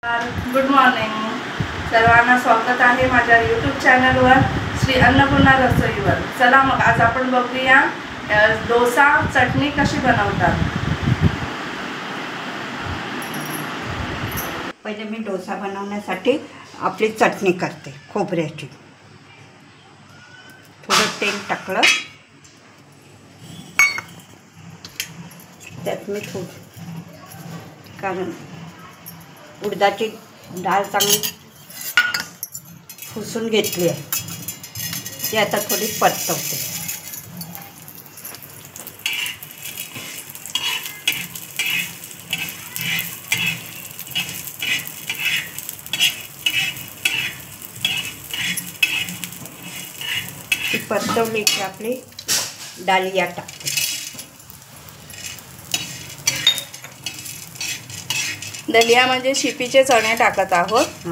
Good morning सर्वांना, स्वागत आहे माझ्या यूट्यूब चॅनलवर श्री अन्नपूर्णा रसोईवर। चला मग आज आपण बघूया डोसा चटणी कशी बनवतात। पहिले मी डोसा बनवण्यासाठी आपली चटणी करते खोबऱ्याची। थोडं तेल टाकलं, त्यात मी कारण उडदाची डाळ चांगली पुसून घेतली आहे, ती आता थोडी परतवते। ती परतवली की आपली डालिया टाकते। दलिया म्हणजे शिपीचे चणे टाकत आहोत।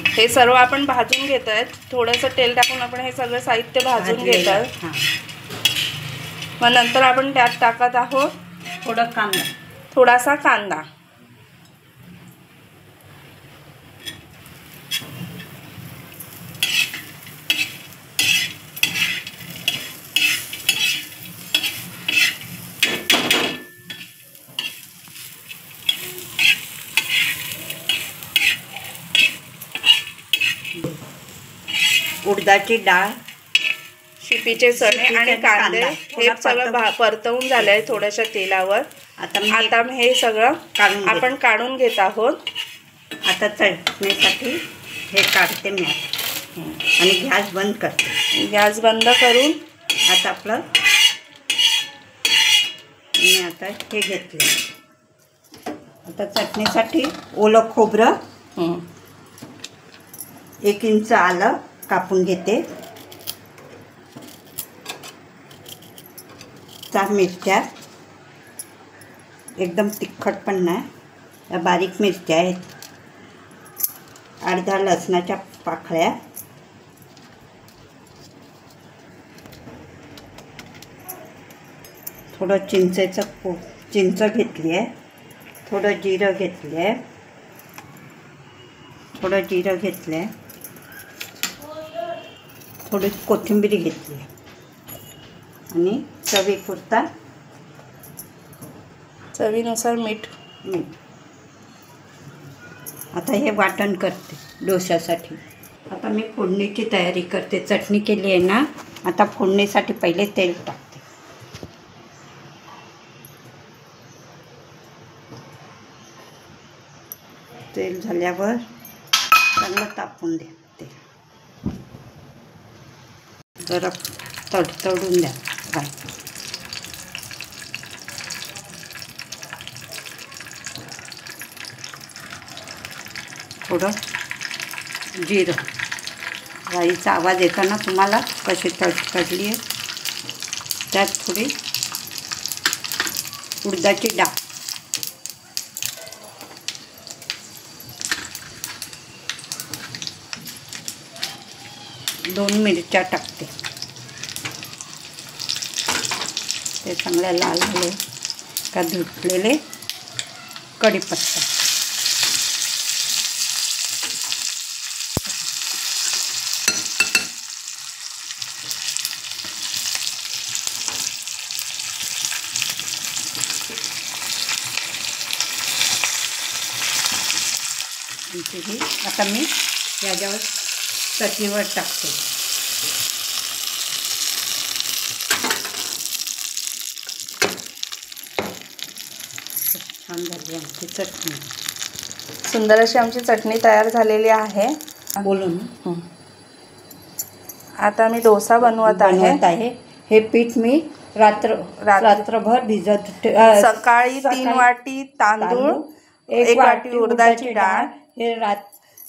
हे सर्व आपण भाजून घेत आहेत, थोडंसं तेल टाकून आपण हे सगळं साहित्य भाजून घेत आहोत। मग नंतर आपण त्यात टाकत आहोत थोडासा कांदा। उडदाची डाळ, शिपीचे चणे आणि कांदे हे सगळं परतवून झाले आहे थोड्याशा तेलावर। आता हे सगळं आपण काढून घेत आहोत। आता चटणीसाठी हे काढते मी आणि गॅस बंद करते। गॅस बंद करून आता आपलं मी आता हे घेतलं। आता चटणीसाठी ओलं खोबरं, 1 इंच आलं कापून घेते, 4 मिरच्या, एकदम तिखट पण नाही, या बारीक मिरच्या आहेत, अर्धा लसणाच्या पाकळ्या, थोडं चिंच घेतली आहे, थोडं जिरं घेतलं आहे, थोडी कोथिंबीर घेतली आहे आणि चवीनुसार मीठ। आता हे वाटण करते डोश्यासाठी। आता मी फोडणीची तयारी करते। चटणी केली आहे ना, आता फोडणीसाठी पहिले तेल टाकते। तेल झाल्यावर चांगलं तापून द्या, जरा तडतडून द्या। थोडं जिरं, राईचा आवाज येतो ना तुम्हाला कशी तडतडली आहे। त्यात थोडी उडदाची डाळ, दोन मिरच्या टाकते, ते चांगल्या लाल झाले का धुतलेले कढीपत्ता, आता मी याच्यावर चटणीवर टाकते। छान झाली आमची चटणी, सुंदर अशी आमची चटणी तयार झालेली आहे। बोलून आता मी डोसा बनवत आहे। हे पीठ मी रात्रभर भिजत, सकाळी 3 वाटी तांदूळ, 1 वाटी उडदाची डाळ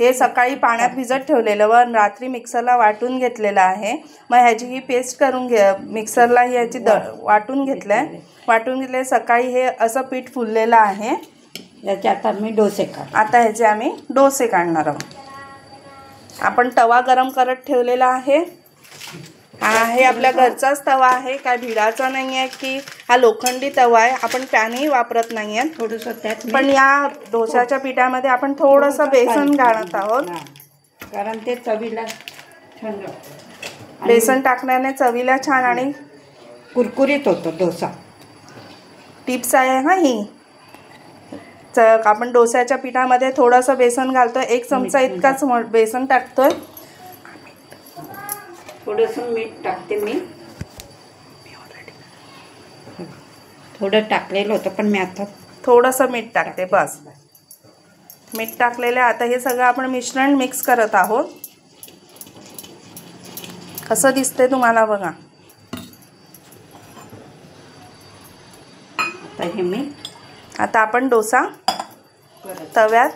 हे सकाळी पाण्यात भिजत ठेवलेलं व रात्री मिक्सरला वाटून घेतलेलं आहे। मग ह्याची ही पेस्ट करून मिक्सरला ह्याची वाटून घेतले। सकाळी हे असं पीठ फुललेलं आहे। याचे आता मी डोसे आता ह्याचे आम्ही डोसे काढणार आहोत। आपण तवा गरम करत ठेवलेला आहे, हा आहे आपल्या घरचाच तवा आहे, काय भिडाचा नाही आहे की हा लोखंडी तवा आहे. आपण पॅनही वापरत नाही आहे. थोडंसं त्यात पण या डोशाच्या पिठामध्ये आपण थोडंसं बेसन घालत आहोत, कारण ते चवीला छान लागतं. बेसन टाकण्याने चवीला छान आणि कुरकुरीत होतो डोसा. टिप्स आहे हा ही. आपण डोस्याच्या पिठामध्ये थोडंसं बेसन घालतोय, 1 चमचा इतकाच बेसन टाकतोय. थोडंसं मीठ टाकते मी. थोडं टाकलेलं होतं पण मी आता थोडंसं मीठ टाकते बस. मीठ टाकलेलं आता हे सगळं आपण मिश्रण मिक्स करत आहोत. कसं दिसतंय तुम्हाला बघा. आता आपण डोसा तव्यात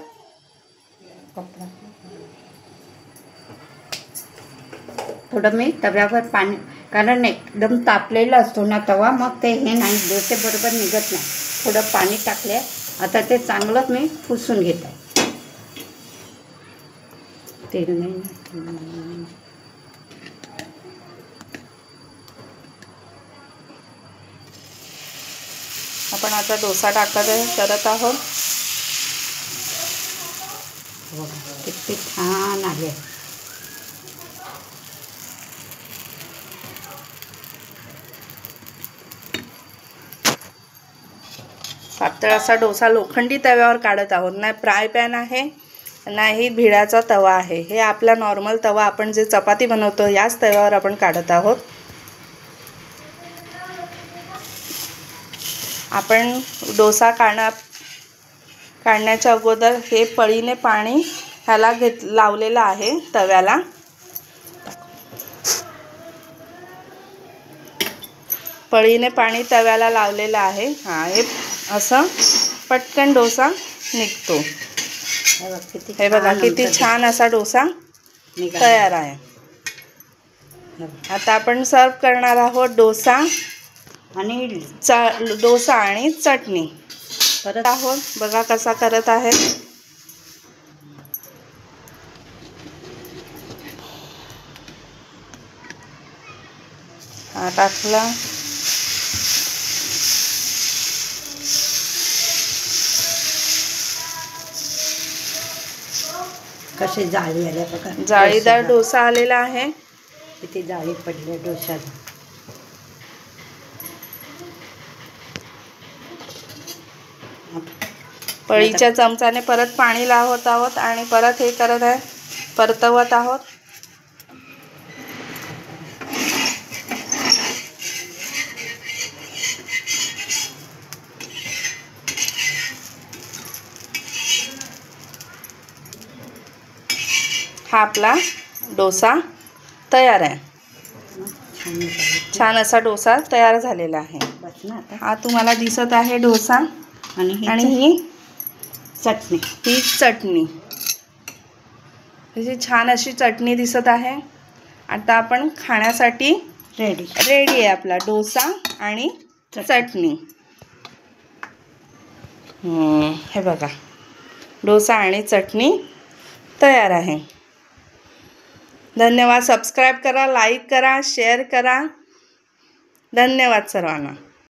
थोडं मी तव्यावर पाणी, कारण एकदम तापलेला असतो ना तवा, मग ते हे नाही डोसे बरोबर निघत नाही. थोडं पाणी टाकले. आता ते चांगलं मी पुसून घेत आहे. तेल नाही. आपण आता डोसा करत आहोत. किती छान आहे. पातळ असा डोसा लोखंडी तव्यावर काढत आहोत. नाही फ्राय पॅन आहे, नाही भिडाचा तवा आहे. हे आपला नॉर्मल तवा, आपण जे चपाती बनवतो याच तव्यावर आपण काढत आहोत. आपण डोसा काढण्याच्या अगोदर हे पळीने पाणी ह्याला लावलेलं आहे तव्याला. पळीने पाणी तव्याला लावलेलं आहे. हा, हे असं पटकन डोसा निघतो. हे बघा किती छान असा डोसा तयार आहे. आता आपण सर्व करणार आहोत डोसा आणि चटणी करत आहोत. बघा कसा करत आहे. हा टाकला. कसे जाळी आल्या बघा. जाळीदार डोसा आलेला आहे. किती जाळी पडली डोशाला. पळीच्या चमचाने परत पाणी लावत आहोत आणि परत हे करत आहे, परतवत आहोत. हा आपला डोसा तयार आहे. छान असा डोसा तयार झालेला आहे. हा तुम्हाला दिसत आहे डोसा आणि ही चटणी. ही चटणी, ही छान अशी चटणी दिसत आहे. आता आपण खाण्यासाठी रेडी आहे आपला डोसा आणि चटणी. हे बघा डोसा आणि चटणी तयार आहे. धन्यवाद. सबस्क्राईब करा, लाईक करा, शेअर करा. धन्यवाद सर्वांना.